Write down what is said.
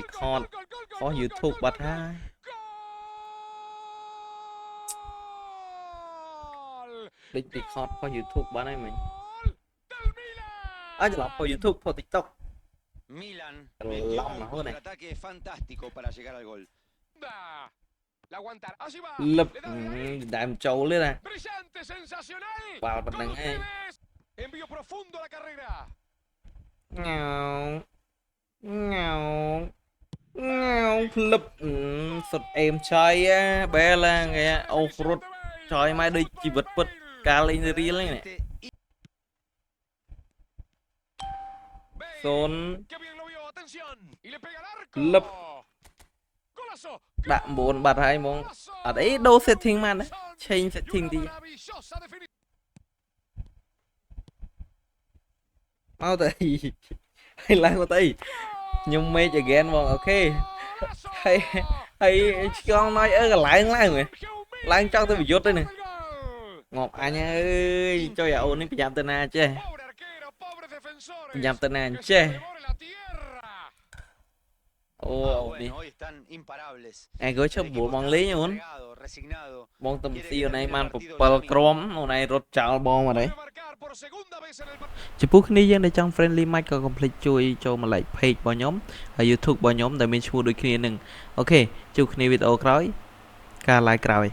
Record ขอ YouTube បាត់ហើយដូច record ខុស YouTube បាត់ហើយមិញច្រឡំខុស YouTube ខុស TikTok Milan ច្រឡំណាស់ហ្នឹង contraataque fantástico para llegar al gol. លឹបដើមចូលទេណាបាល់ប៉ុណ្្នឹងឯងងៅងៅងៅភ្លឹបសុតអេមឆៃបែឡាគេអូហ្វរត់ឆៃមកដូចជីវិតពិតការលេងរៀលហ្នឹងសូនលឹបដាក់9បាត់ហើយហ្មងអត់អីដូរ setting មកណា change setting ទីមកទៅហើយឡើងមកទៅខ្ញុំ make again ហ្មងអូខេហើយឆ្កងណយកន្លែងឡើងចង់ទៅប្រយុទ្ធទេនេះងប់អញអើយចុយអាអូននេះប្រញាប់ទៅណាចេះប្រញាប់ទៅណាចេះអូនេះឯងក៏ឈប់បងលេងអូនបងតំស៊ីអូនឯងបាន7ក្រុមអូនឯងរត់ចោលបងមកđấyចំពោះគ្នាយើងដែលចង់ friendly match ក៏កុំភ្លេចជួយចូលមក like page របស់ខ្ញុំហើយ YouTube របស់ខ្ញុំដែលមានឈ្មោះដូចគ្នានឹងអូខេជួបគ្នាវីដេអូក្រោយការ like ក្រោយ